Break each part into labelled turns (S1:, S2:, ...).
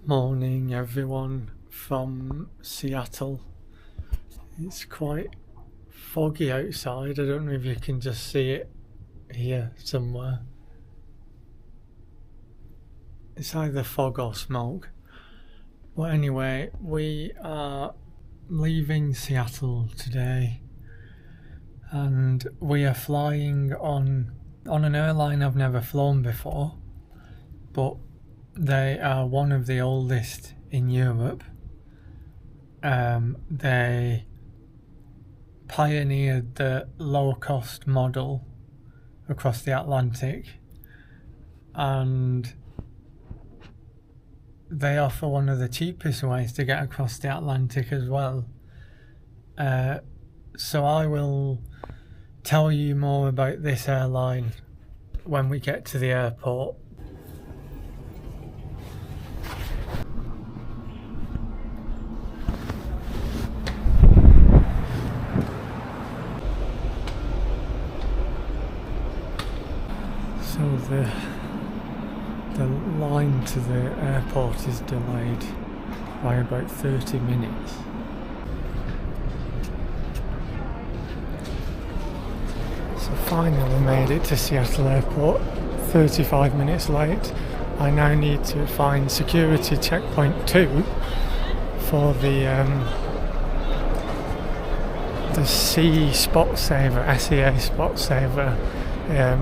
S1: Morning everyone from Seattle. It's quite foggy outside. I don't know if you can just see it here somewhere. It's either fog or smoke. But anyway, we are leaving Seattle today and we are flying on an airline I've never flown before, but they are one of the oldest in Europe. They pioneered the low-cost model across the Atlantic, and they offer one of the cheapest ways to get across the Atlantic as well. So I will tell you more about this airline when we get to the airport. So the line to the airport is delayed by about 30 minutes. So finally made it to Seattle Airport, 35 minutes late. I now need to find security checkpoint 2 for the SEA Spot Saver, SEA Spot Saver,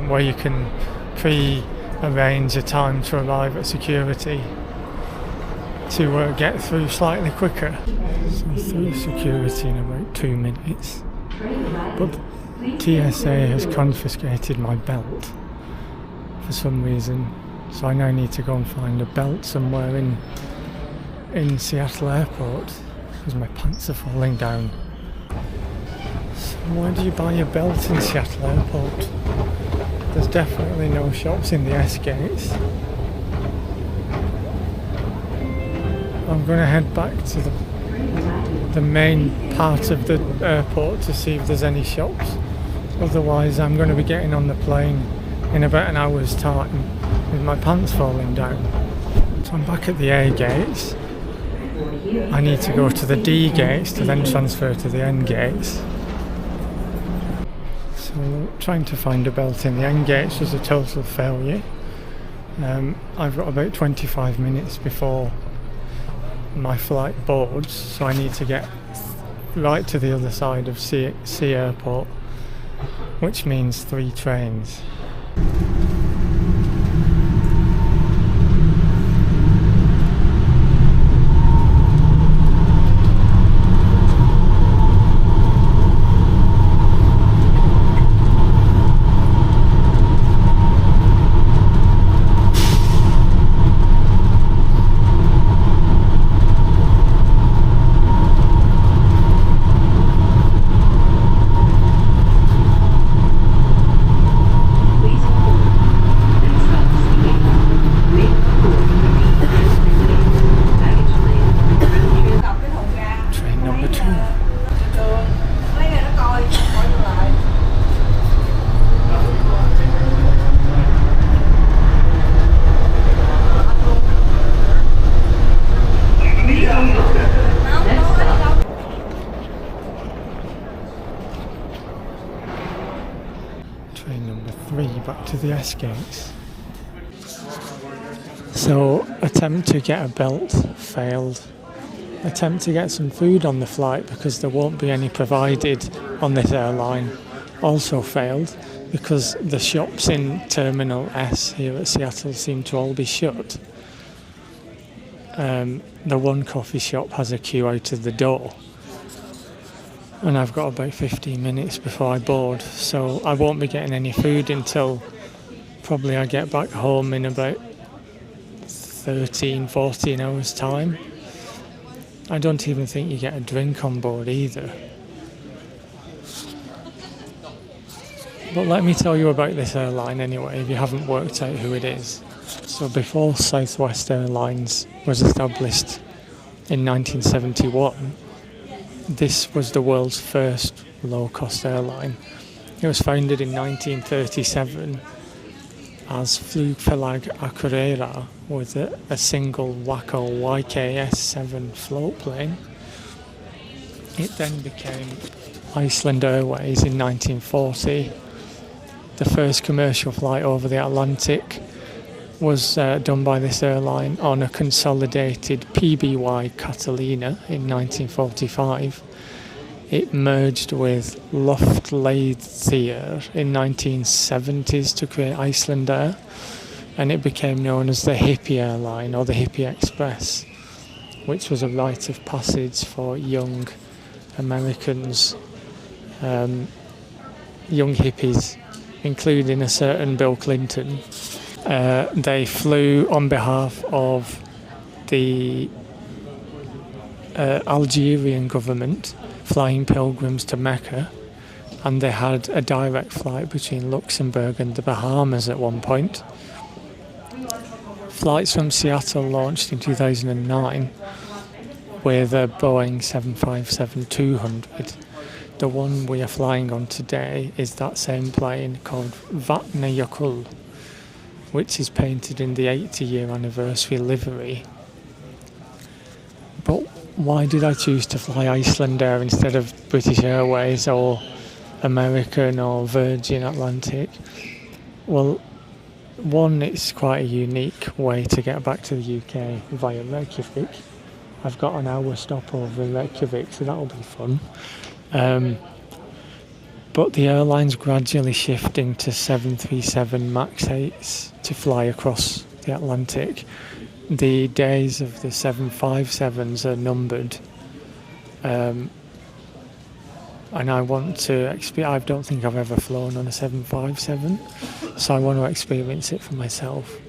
S1: where you can pre-arrange a time to arrive at security to get through slightly quicker. So through security in about 2 minutes, but TSA has confiscated my belt for some reason, so I now need to go and find a belt somewhere in Seattle Airport because my pants are falling down. So why do you buy a belt in Seattle Airport? There's definitely no shops in the S gates. I'm going to head back to the main part of the airport to see if there's any shops. Otherwise I'm going to be getting on the plane in about an hour's time with my pants falling down. So I'm back at the A gates. I need to go to the D gates to then transfer to the N gates. So trying to find a belt in the N gates was a total failure. I've got about 25 minutes before my flight boards, so I need to get right to the other side of C Airport, which means 3 trains. Train number 3 back to the S gates. So attempt to get a belt failed. Attempt to get some food on the flight because there won't be any provided on this airline also failed because the shops in Terminal S here at Seattle seem to all be shut. The one coffee shop has a queue out of the door. And I've got about 15 minutes before I board, so I won't be getting any food until probably I get back home in about 13-14 hours time. I don't even think you get a drink on board either. But let me tell you about this airline anyway, if you haven't worked out who it is. So before Southwest Airlines was established in 1971, this was the world's first low-cost airline. It was founded in 1937 as Flugverlag Akureyrar with a single Waco YKS-7 floatplane. It then became Iceland Airways in 1940. The first commercial flight over the Atlantic was done by this airline on a consolidated PBY Catalina in 1945. It merged with Loftleiðir in 1970s to create Iceland Air, and it became known as the Hippie Airline or the Hippie Express, which was a rite of passage for young Americans, young hippies, including a certain Bill Clinton. They flew on behalf of the Algerian government, flying pilgrims to Mecca, and they had a direct flight between Luxembourg and the Bahamas at one point. Flights from Seattle launched in 2009 with a Boeing 757-200. The one we are flying on today is that same plane called Vatnajökull, which is painted in the 80-year anniversary livery. But why did I choose to fly Iceland Air instead of British Airways or American or Virgin Atlantic? Well, one, it's quite a unique way to get back to the UK via Reykjavik. I've got an hour stopover in Reykjavik, so that'll be fun. But the airline's gradually shifting to 737 MAX 8s to fly across the Atlantic. The days of the 757s are numbered, and I want to I don't think I've ever flown on a 757, so I want to experience it for myself.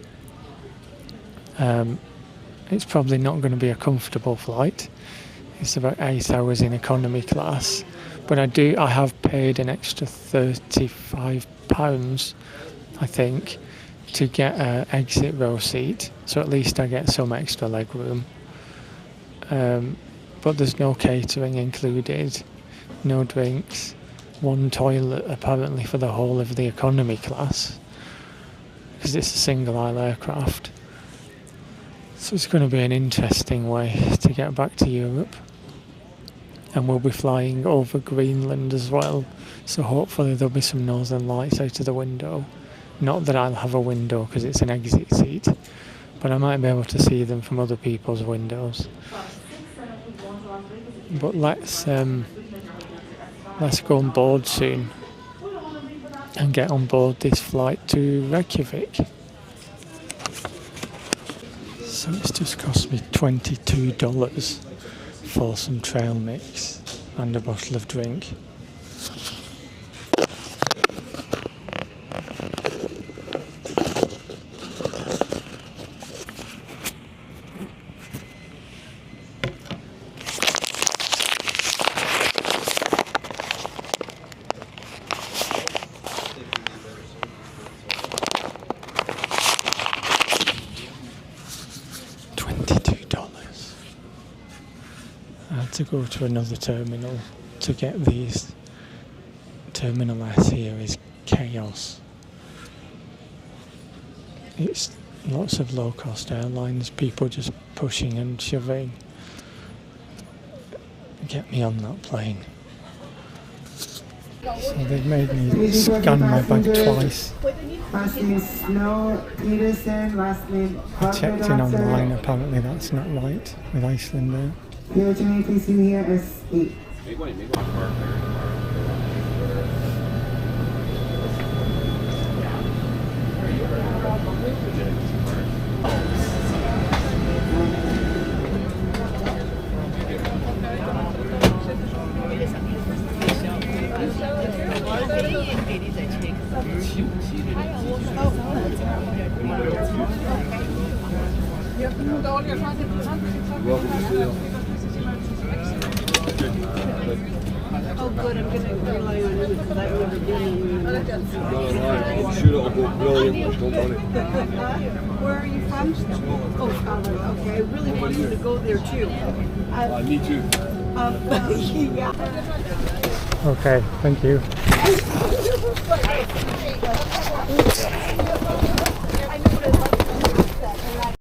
S1: It's probably not going to be a comfortable flight. It's about 8 hours in economy class, but I have paid an extra £35, I think, to get an exit row seat, so at least I get some extra leg room. But there's no catering included, no drinks, one toilet apparently for the whole of the economy class, because it's a single aisle aircraft. So it's going to be an interesting way to get back to Europe. And we'll be flying over Greenland as well, so hopefully there'll be some northern lights out of the window. Not that I'll have a window because it's an exit seat, but I might be able to see them from other people's windows. But let's go on board soon and get on board this flight to Reykjavik. So it's just cost me $22 for some trail mix and a bottle of drink. To go to another terminal to get these. Terminal S here is chaos. It's lots of low-cost airlines, people just pushing and shoving. Get me on that plane. So they've made me scan my bag twice.
S2: First name Snow Peterson, last name
S1: I checked in online, apparently that's not right with Iceland Air.
S2: Your name, please see here is 8.
S3: Oh, good. I'm going to rely on you because I've never been in Where are you from? Oh, Scotland. Okay. I really want you to go there too.
S4: Me too.
S3: Yeah.
S1: Okay, thank you.
S3: I know what it's like to do that, and I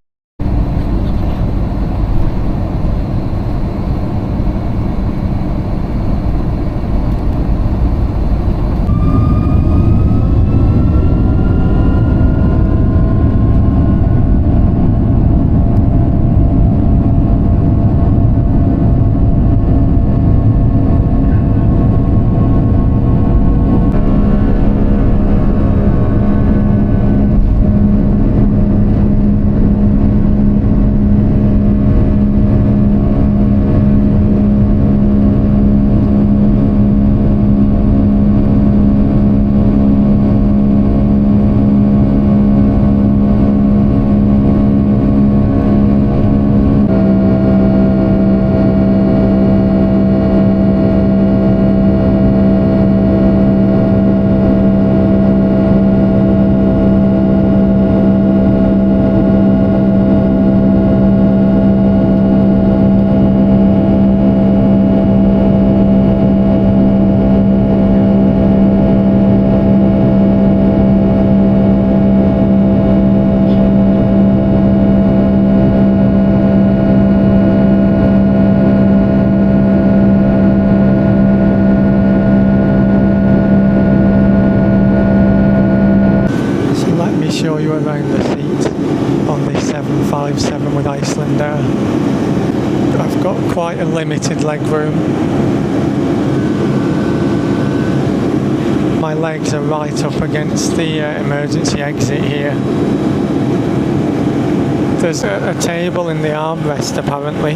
S1: show you around the seat on the 757 with Icelandair. I've got quite a limited leg room. My legs are right up against the emergency exit here. There's a table in the armrest apparently.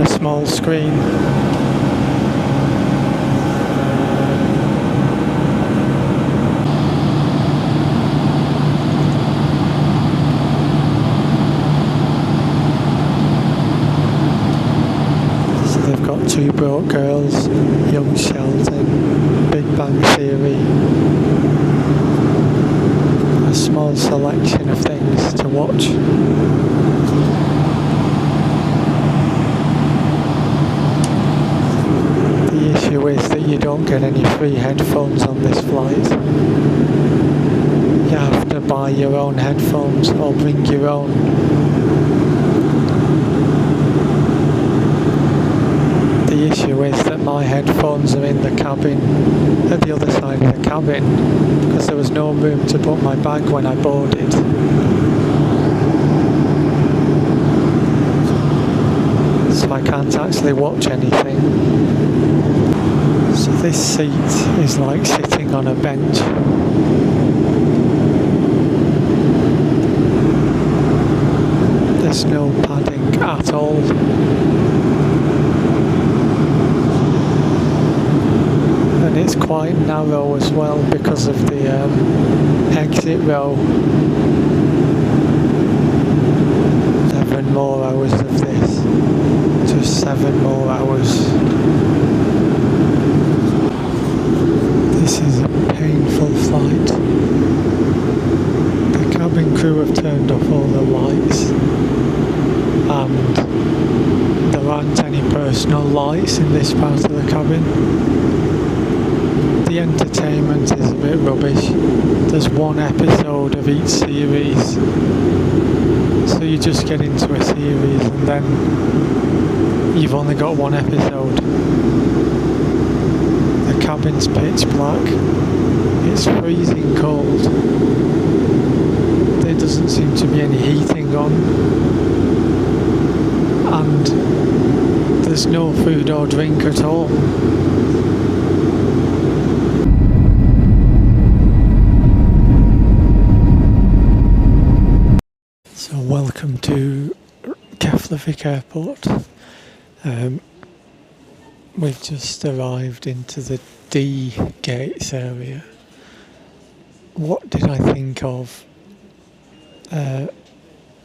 S1: Small screen. So they've got Two Broke Girls, Young Sheldon, Big Bang Theory. A small selection of things to watch. The issue is that you don't get any free headphones on this flight. You have to buy your own headphones or bring your own. The issue is that my headphones are in the cabin, at the other side of the cabin, because there was no room to put my bag when I boarded. So I can't actually watch anything. So this seat is like sitting on a bench. There's no padding at all. And it's quite narrow as well because of the exit row. 7 more hours of this. Just 7 more hours. This is a painful flight. The cabin crew have turned off all the lights and there aren't any personal lights in this part of the cabin. The entertainment is a bit rubbish. There's 1 episode of each series, so you just get into a series and then you've only got 1 episode. The cabin's pitch black. It's freezing cold. There doesn't seem to be any heating on. And there's no food or drink at all. So welcome to Keflavik Airport. We've just arrived into the D gates area. What did I think of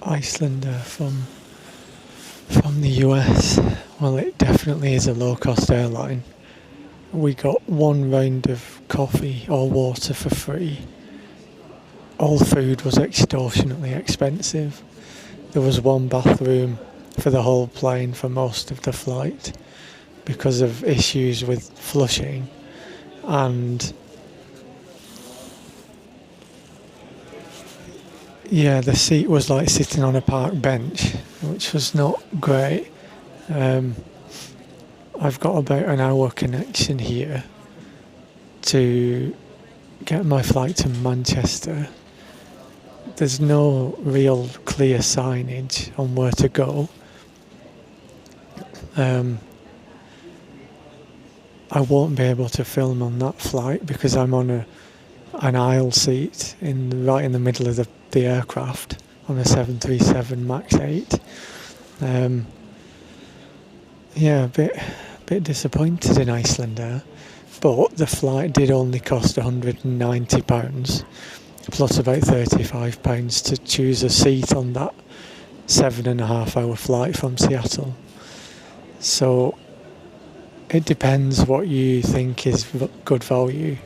S1: Icelander from the US? Well, it definitely is a low-cost airline. we got one round of coffee or water for free. All food was extortionately expensive. There was one bathroom for the whole plane for most of the flight because of issues with flushing, and yeah, the seat was like sitting on a park bench, which was not great. I've got about an hour connection here to get my flight to Manchester. There's no real clear signage on where to go. I won't be able to film on that flight because I'm on an aisle seat right in the middle of the aircraft on a 737 MAX 8. Yeah, a bit disappointed in Icelandair, but the flight did only cost £190 plus about £35 to choose a seat on that 7.5 hour flight from Seattle. So it depends what you think is good value.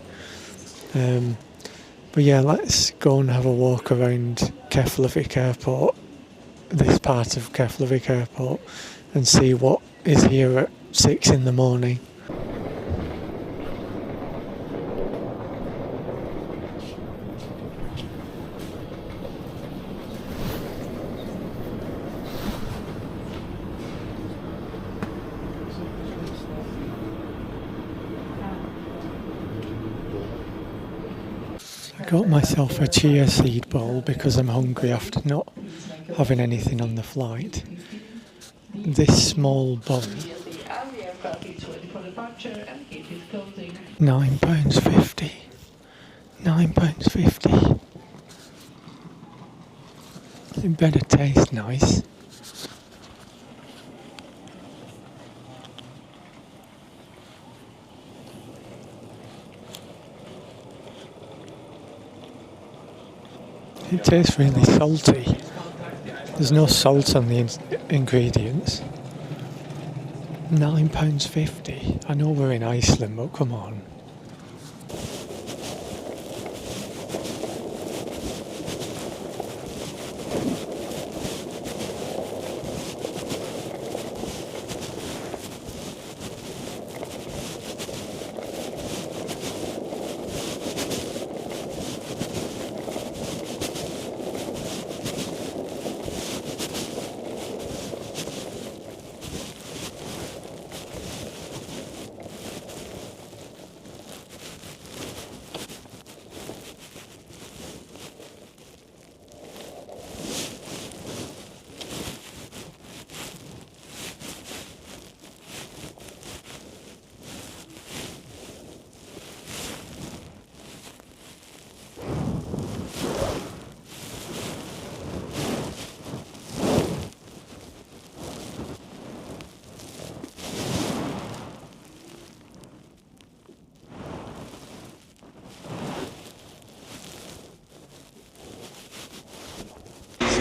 S1: But yeah, let's go and have a walk around Keflavik Airport, this part of Keflavik Airport, and see what is here at 6 in the morning. I got myself a chia seed bowl because I'm hungry after not having anything on the flight. This small bowl, £9.50. £9.50. It better taste nice. It tastes really salty. There's no salt on the ingredients. £9.50. I know we're in Iceland, but come on.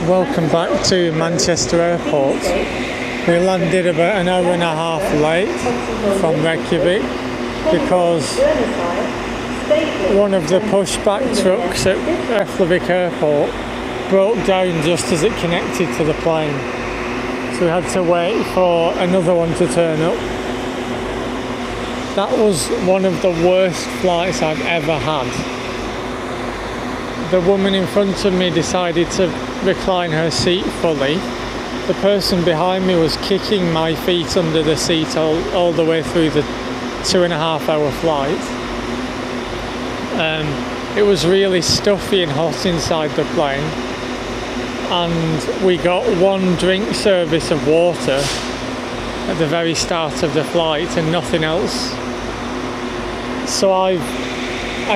S1: Welcome back to Manchester Airport. We landed about an hour and a half late from Reykjavik because one of the pushback trucks at Keflavik Airport broke down just as it connected to the plane. So we had to wait for another one to turn up. That was one of the worst flights I've ever had. The woman in front of me decided to recline her seat fully. The person behind me was kicking my feet under the seat all the way through the 2.5 hour flight. It was really stuffy and hot inside the plane, and we got one drink service of water at the very start of the flight and nothing else. So I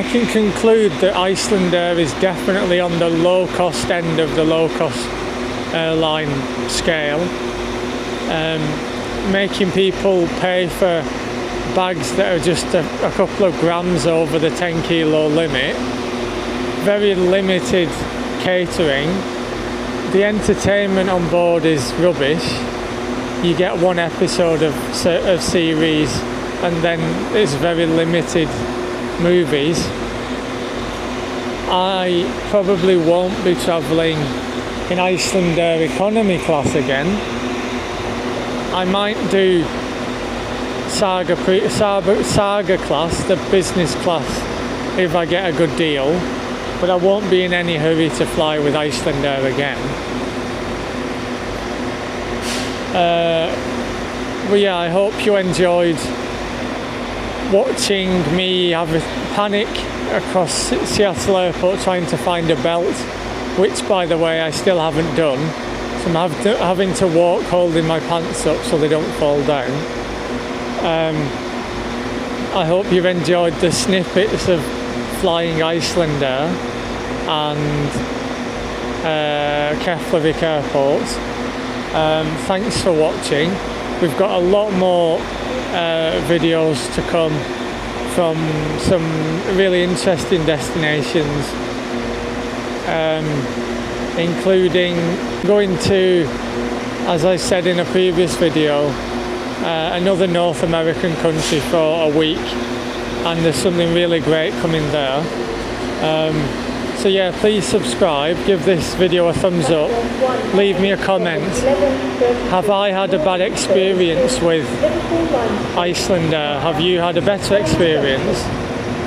S1: can conclude that Icelandair is definitely on the low-cost end of the low-cost airline scale, making people pay for bags that are just a couple of grams over the 10 kilo limit, very limited catering. The entertainment on board is rubbish. You get one episode of series and then it's very limited movies. I probably won't be travelling in Icelandair economy class again. I might do Saga class, the business class, if I get a good deal, but I won't be in any hurry to fly with Icelandair again. But yeah, I hope you enjoyed watching me have a panic across Seattle Airport trying to find a belt, which by the way I still haven't done, so I'm having to walk holding my pants up so they don't fall down. I hope you've enjoyed the snippets of flying Icelandair and Keflavik Airport. Thanks for watching. We've got a lot more videos to come from some really interesting destinations, including going to, as I said in a previous video, another North American country for a week, and there's something really great coming there. So yeah, please subscribe, give this video a thumbs up, leave me a comment. Have I had a bad experience with Icelandair? Have you had a better experience?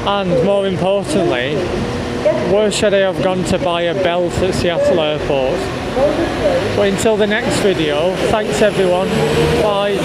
S1: And more importantly, where should I have gone to buy a belt at Seattle Airport? But until the next video, thanks everyone, bye.